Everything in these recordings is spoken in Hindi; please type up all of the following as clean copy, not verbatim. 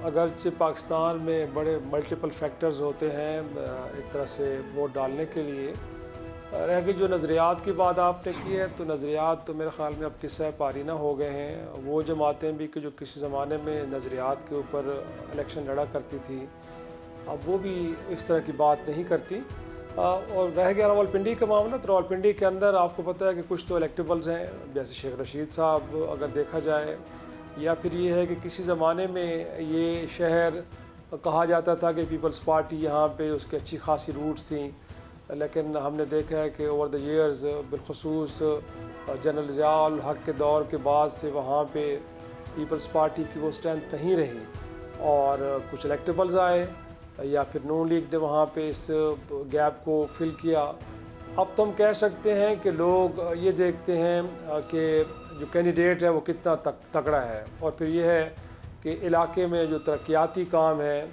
अगरचे पाकिस्तान में बड़े मल्टीपल फैक्टर्स होते हैं एक तरह से वोट डालने के लिए। रह गई जो नज़रियात की बात आपने की है, तो नज़रियात तो मेरे ख़्याल में अब किस्सा पारीना हो गए हैं। वो जमातें भी कि जो किसी ज़माने में नज़रियात के ऊपर इलेक्शन लड़ा करती थी, अब वो भी इस तरह की बात नहीं करती। और रह गया रावलपिंडी का मामला, तो रावलपिंडी के अंदर आपको पता है कि कुछ तो इलेक्टेबल्स हैं, जैसे शेख रशीद साहब अगर देखा जाए, या फिर ये है कि किसी ज़माने में ये शहर कहा जाता था कि पीपल्स पार्टी यहाँ पे उसकी अच्छी खासी रूट्स थी, लेकिन हमने देखा है कि ओवर द ईयर्स बिलखसूस जनरल ज़ियाउल हक़ के दौर के बाद से वहाँ पे पीपल्स पार्टी की वो स्ट्रेंथ नहीं रही और कुछ इलेक्टेबल्स आए, या फिर नून लीग ने वहाँ पे इस गैप को फिल किया। अब तो हम कह सकते हैं कि लोग ये देखते हैं कि जो कैंडिडेट है वो कितना तगड़ा है, और फिर ये है कि इलाके में जो तरक्याती काम है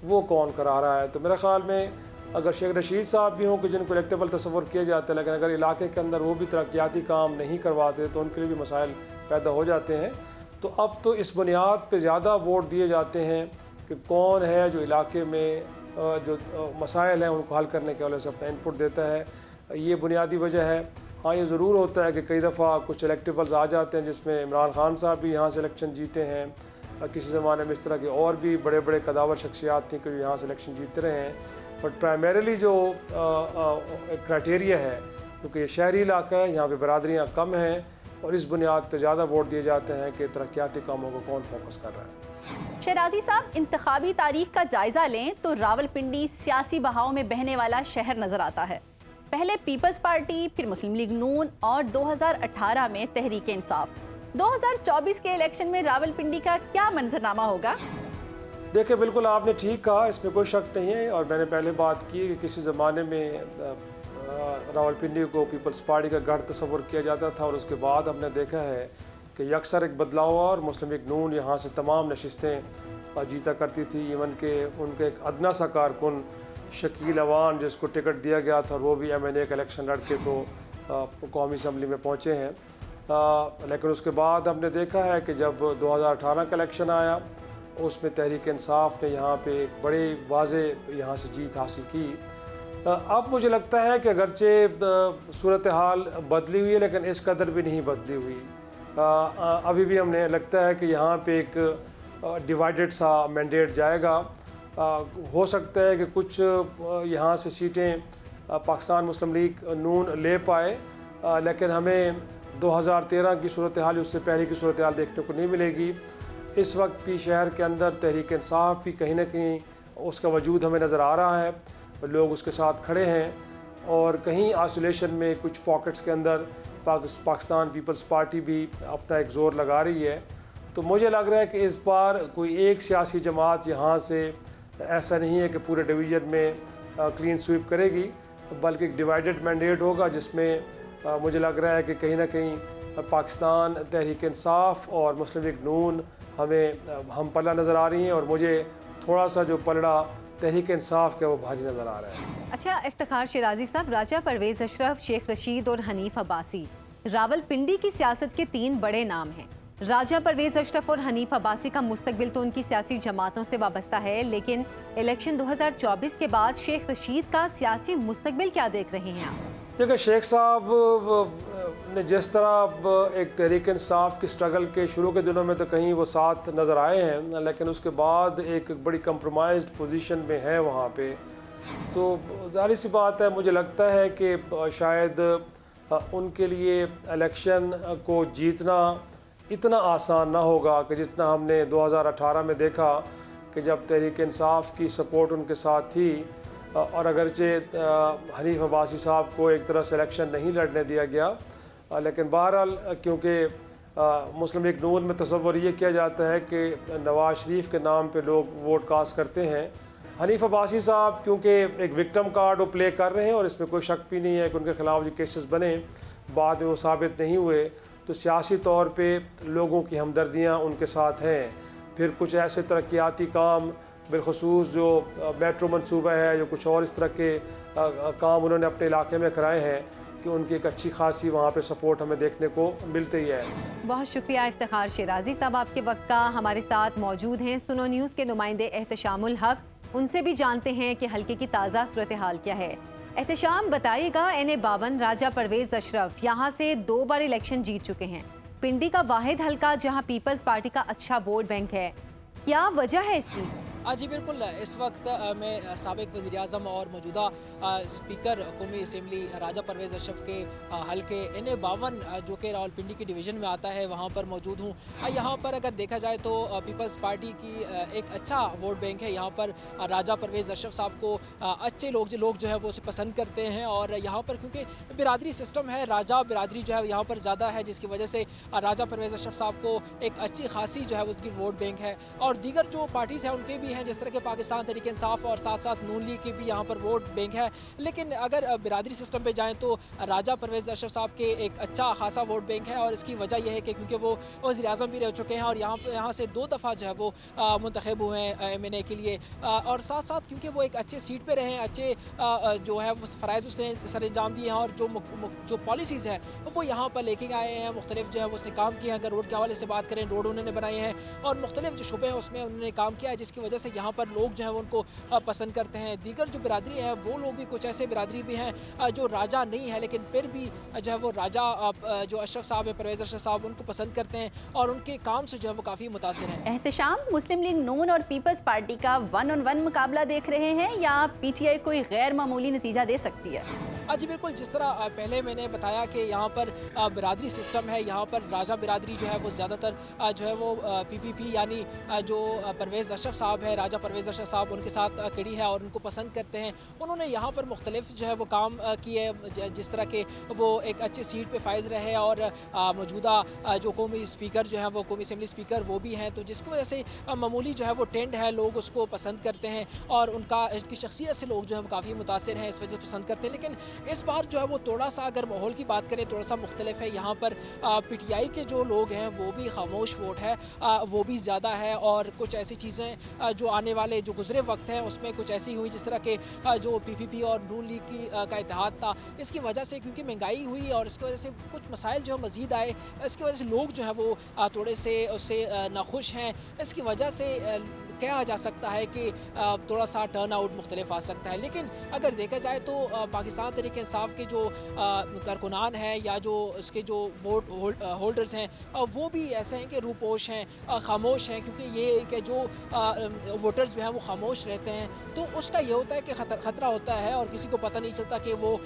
वो कौन करा रहा है। तो मेरे ख़्याल में अगर शेख रशीद साहब भी हों कि जिनको इलेक्टेबल तस्वर किया जाता है, लेकिन अगर इलाके के अंदर वो भी तरक्याती काम नहीं करवाते तो उनके लिए भी मसाइल पैदा हो जाते हैं। तो अब तो इस बुनियाद पर ज़्यादा वोट दिए जाते हैं कि कौन है जो इलाके में जो मसाइल हैं उनको हल करने के वजह से अपना इनपुट देता है, ये बुनियादी वजह है। हाँ, ये ज़रूर होता है कि कई दफ़ा कुछ इलेक्टेबल्स आ जाते हैं जिसमें इमरान खान साहब भी यहाँ से इलेक्शन जीते हैं, किसी ज़माने में इस तरह के और भी बड़े बड़े कदावर शख्सियात थी कि जो यहाँ से इलेक्शन जीतते रहे हैं। बट प्राइमरीली जो क्राइटेरिया है, क्योंकि ये शहरी इलाका है, यहाँ पर बरादरियाँ कम हैं और इस बुनियाद पर ज़्यादा वोट दिए जाते हैं कि तरक्याती कामों को कौन फोकस कर रहा है। शहराजी साहब, इंतखाबी तारीख का जायजा लें तो रावलपिंडी सियासी बहाव में बहने वाला शहर नजर आता है। पहले पीपल्स पार्टी, फिर मुस्लिम लीग नून और 2018 में तहरीक इंसाफ। 2024 के इलेक्शन में रावलपिंडी का क्या मंजरनामा होगा? देखिए, बिल्कुल आपने ठीक कहा, इसमें कोई शक नहीं है। और मैंने पहले बात की कि किसी ज़माने में रावलपिंडी को पीपल्स पार्टी का गढ़ तस्वर किया जाता था, और उसके बाद हमने देखा है कि यकसर एक बदलाव हुआ और मुस्लिम लीग नून यहाँ से तमाम नशिस्तें जीता करती थी। इवन के उनके एक अदना सा कारकुन शकील अवान, जिसको टिकट दिया गया था, वो भी MNA का इलेक्शन लड़के तो कौमी असम्बली में पहुँचे हैं। लेकिन उसके बाद हमने देखा है कि जब 2018 का इलेक्शन आया, उसमें तहरीक इंसाफ ने यहाँ पे एक बड़े वाज़े यहाँ से जीत हासिल की। अब मुझे लगता है कि अगरचे सूरत हाल बदली हुई है, लेकिन इस कदर भी नहीं बदली हुई। अभी भी हमने लगता है कि यहाँ पे एक डिवाइडेड सा मैंडेट जाएगा। हो सकता है कि कुछ यहाँ से सीटें पाकिस्तान मुस्लिम लीग नून ले पाए, लेकिन हमें 2013 की सूरत हाल, उससे पहले की सूरत हाल देखने को नहीं मिलेगी। इस वक्त भी शहर के अंदर तहरीक इंसाफ भी कहीं ना कहीं उसका वजूद हमें नज़र आ रहा है, लोग उसके साथ खड़े हैं, और कहीं आइसोलेशन में कुछ पॉकेट्स के अंदर पाकिस्तान पीपल्स पार्टी भी अपना एक ज़ोर लगा रही है। तो मुझे लग रहा है कि इस बार कोई एक सियासी जमात यहाँ से ऐसा नहीं है कि पूरे डिवीज़न में क्लीन स्वीप करेगी, बल्कि एक डिवाइडेड मैंडेट होगा, जिसमें मुझे लग रहा है कि कहीं ना कहीं पाकिस्तान तहरीक इंसाफ और मुस्लिम लीग नून हमें हम पल्ला नज़र आ रही हैं, और मुझे थोड़ा सा जो पलड़ा तहरीक इंसाफ का वो भारी नज़र आ रहा है। अच्छा इफ्तिखार शिराजी साहब, राजा परवेज़ अशरफ, शेख रशीद और हनीफ अब्बासी रावलपिंडी की सियासत के 3 बड़े नाम हैं। राजा परवेज़ अशरफ और हनीफ अब्बासी का मुस्तकबिल तो उनकी सियासी जमातों से वाबस्ता है, लेकिन इलेक्शन 2024 के बाद शेख रशीद का सियासी मुस्तकबिल क्या देख रहे हैं आप? देखिए, शेख साहब ने जिस तरह एक तहरीक इंसाफ की स्ट्रगल के शुरू के दिनों में तो कहीं वो साथ नज़र आए हैं, लेकिन उसके बाद एक बड़ी कंप्रोमाइज्ड पोजीशन में है वहाँ पे। तो ज़ाहिर सी बात है, मुझे लगता है कि शायद उनके लिए इलेक्शन को जीतना इतना आसान ना होगा कि जितना हमने 2018 में देखा कि जब तहरीक इंसाफ की सपोर्ट उनके साथ थी, और अगरचे हनीफ अब्बासी साहब को एक तरह से इलेक्शन नहीं लड़ने दिया गया, लेकिन बहरहाल क्योंकि मुस्लिम लीग नून में तसव्वुर ये किया जाता है कि नवाज शरीफ के नाम पे लोग वोट कास्ट करते हैं। हनीफ अब्बासी साहब क्योंकि एक विक्टिम कार्ड वो प्ले कर रहे हैं, और इसमें कोई शक भी नहीं है कि उनके ख़िलाफ़ जो केसेस बने बाद में वो साबित नहीं हुए, तो सियासी तौर पे लोगों की हमदर्दियाँ उनके साथ हैं। फिर कुछ ऐसे तरक्याती काम, बिलखसूस जो मेट्रो मनसूबा है, जो कुछ और इस तरह के काम उन्होंने अपने इलाके में कराए हैं, कि उनकी एक अच्छी खासी वहाँ पे सपोर्ट हमें देखने को मिलती ही है। बहुत शुक्रिया इफ्तिखार शिराजी साहब, आपके वक्त का हमारे साथ मौजूद हैं सुनो न्यूज़ के नुमाइंदे एहतशामुल हक। उनसे भी जानते हैं कि हल्के की ताज़ा सूरत हाल क्या है। एहतशाम, बताइएगा, NA52 राजा परवेज अशरफ यहाँ से 2 बार इलेक्शन जीत चुके हैं। पिंडी का वाहिद हल्का जहाँ पीपल्स पार्टी का अच्छा वोट बैंक है, क्या वजह है इसकी? जी बिल्कुल, इस वक्त मैं साबिक वज़ीर-ए-आज़म और मौजूदा स्पीकर कौमी असम्बली राजा परवेज़ अशरफ के हल्के NA52 जो कि रावलपिंडी की डिवीज़न में आता है वहाँ पर मौजूद हूँ। यहाँ पर अगर देखा जाए तो पीपल्स पार्टी की एक अच्छा वोट बैंक है। यहाँ पर राजा परवेज़ अशरफ साहब को अच्छे लोग जो है वो उसे पसंद करते हैं और यहाँ पर क्योंकि बिरादरी सिस्टम है, राजा बिरादरी जो है यहाँ पर ज़्यादा है, जिसकी वजह से राजा परवेज़ अशरफ साहब को एक अच्छी खासी जो है उसकी वोट बैंक है। और दीगर जो पार्टीज़ हैं उनके भी हैं, जिस तरह के पाकिस्तान तहरीक इंसाफ और साथ साथ नून लीग की भी यहाँ पर वोट बैंक है। लेकिन अगर बिरादरी सिस्टम पे जाएं तो राजा परवेज़ अशरफ साहब के एक अच्छा खासा वोट बैंक है और इसकी वजह यह है कि क्योंकि वो वज़ीर-ए-आज़म भी रह चुके हैं और यहाँ से 2 दफ़ा जो है वो मुंतखब हुए हैं MNA के लिए, और साथ साथ क्योंकि वो एक अच्छे सीट पर रहे हैं, अच्छे जो है वो फ़राइज़ उसने सर अंजाम दिए हैं और जो पॉलिसीज़ हैं वो यहाँ पर लेके आए हैं। मुख्तलिफ जो है उसने काम किया है। अगर रोड के हवाले से बात करें, रोड उन्होंने बनाए हैं और मुख्तलिफ जो शुबे हैं उसमें उन्होंने काम किया है, जिसकी वजह से यहाँ पर लोग जो है वो उनको पसंद करते हैं। दीगर जो बिरादरी है वो लोग भी, कुछ ऐसे बिरादरी भी हैं जो राजा नहीं है लेकिन फिर भी जो है वो राजा जो अशरफ साहब है, परवेज़ अशरफ साहब, उनको पसंद करते हैं और उनके काम से जो है वो काफ़ी मुतासिर हैं। एहतशाम, मुस्लिम लीग नून और पीपल्स पार्टी का 1-on-1 मुकाबला देख रहे हैं या PTI कोई गैर मामूली नतीजा दे सकती है? जी बिल्कुल, जिस तरह पहले मैंने बताया कि यहाँ पर बिरादरी सिस्टम है, यहाँ पर राजा बिरादरी जो है वो ज़्यादातर जो है वो PPP यानी जो परवेज़ अशरफ साहब है, राजा परवेज़ अशरफ साहब उनके साथ खड़ी है और उनको पसंद करते हैं। उन्होंने यहाँ पर मुख्तलिफ जो है वो काम किए, जिस तरह के वो एक अच्छी सीट पे फाइज रहे और मौजूदा जो कौमी स्पीकर जो है वो कौमी असम्बली स्पीकर वो भी हैं, तो जिसकी वजह से मामूली जो है वो ट्रेंड है, लोग उसको पसंद करते हैं और उसकी शख्सियत से लोग जो है वो काफ़ी मुतासिर हैं, इस वजह से पसंद करते हैं। लेकिन इस बार जो है वो थोड़ा सा अगर माहौल की बात करें थोड़ा सा मुख्तलिफ है। यहाँ पर PTI के जो लोग हैं वो भी खामोश वोट है, वो भी ज़्यादा है और कुछ ऐसी चीज़ें जो आने वाले जो गुजरे वक्त हैं उसमें कुछ ऐसी हुई, जिस तरह के जो PPP और नून लीग का इत्तेहाद था, इसकी वजह से क्योंकि महंगाई हुई और इसकी वजह से कुछ मसाइल जो है मज़ीद आए, इसकी वजह से लोग जो है वो थोड़े से उससे नाखुश हैं। इसकी वजह से कहा जा सकता है कि थोड़ा सा टर्न आउट मुख्तलिफ आ सकता है। लेकिन अगर देखा जाए तो पाकिस्तान तहरीक इंसाफ के जो कारकुनान हैं या जो उसके जो वोट होल्डर्स हैं वो भी ऐसे हैं कि रूपोश हैं, खामोश हैं, क्योंकि ये कि जो वोटर्स जो हैं वो खामोश रहते हैं तो उसका ये होता है कि ख़तरा होता है और किसी को पता नहीं चलता कि वो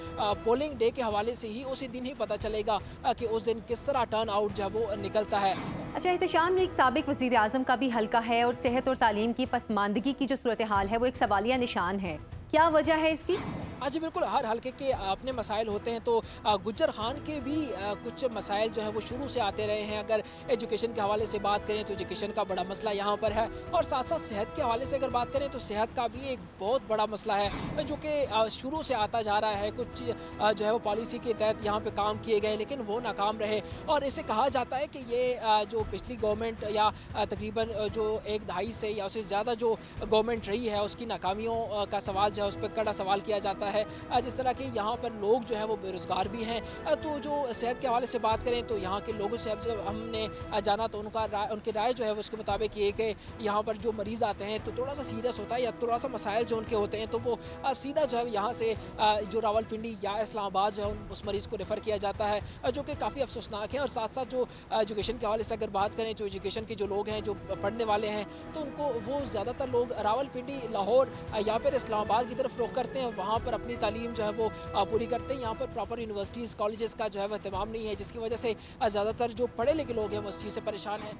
पोलिंग डे के हवाले से ही उसी दिन ही पता चलेगा कि उस दिन किस तरह टर्न आउट जो है वो निकलता है। अच्छा एहतशाम, एक साबिक वज़ीर-ए-आज़म का भी हल्का है और सेहत और तालीम की पसमानदगी की जो सूरत हाल है वो एक सवालिया निशान है, क्या वजह है इसकी? जी बिल्कुल, हर हल्के के अपने मसाइल होते हैं, तो गुज्जर खान के भी कुछ मसाइल जो है वो शुरू से आते रहे हैं। अगर एजुकेशन के हवाले से बात करें तो एजुकेशन का बड़ा मसला यहाँ पर है और साथ साथ सेहत के हवाले से अगर बात करें तो सेहत का भी एक बहुत बड़ा मसला है जो कि शुरू से आता जा रहा है। कुछ जो है वो पॉलिसी के तहत यहाँ पे काम किए गए लेकिन वो नाकाम रहे और इसे कहा जाता है कि ये जो पिछली गवर्नमेंट या तकरीबन जो 1 दहाई से या उससे ज़्यादा जो गवर्नमेंट रही है उसकी नाकामियों का सवाल जो है उस पर कड़ा सवाल किया जाता है। जिस तरह के यहाँ पर लोग जो है वो बेरोज़गार भी हैं, तो जो सेहत के हवाले से बात करें तो यहाँ के लोगों से जब हमने जाना तो उनकी राय जो है वो उसके मुताबिक ये कि यहाँ पर जो मरीज़ आते हैं तो थोड़ा सा सीरियस होता है या थोड़ा सा मसाइल जो उनके होते हैं तो वो सीधा जो है यहाँ से जो रावलपिंडी या इस्लामाबाद जो है उस मरीज़ को रेफ़र किया जाता है, जो कि काफ़ी अफसोसनाक है। और साथ साथ जो एजुकेशन के हवाले से अगर बात करें, जो एजुकेशन के जो लोग हैं जो पढ़ने वाले हैं तो उनको वो ज़्यादातर लोग रावलपिंडी, लाहौर या फिर इस्लामाबाद की तरफ रुख करते हैं और वहाँ पर अपनी तालीम जो है वो पूरी करते हैं। यहाँ पर प्रॉपर यूनिवर्सिटीज़, कॉलेजेस का जो है वो एहतमाम नहीं है, जिसकी वजह से ज़्यादातर जो पढ़े लिखे लोग हैं वो इस चीज़ से परेशान हैं।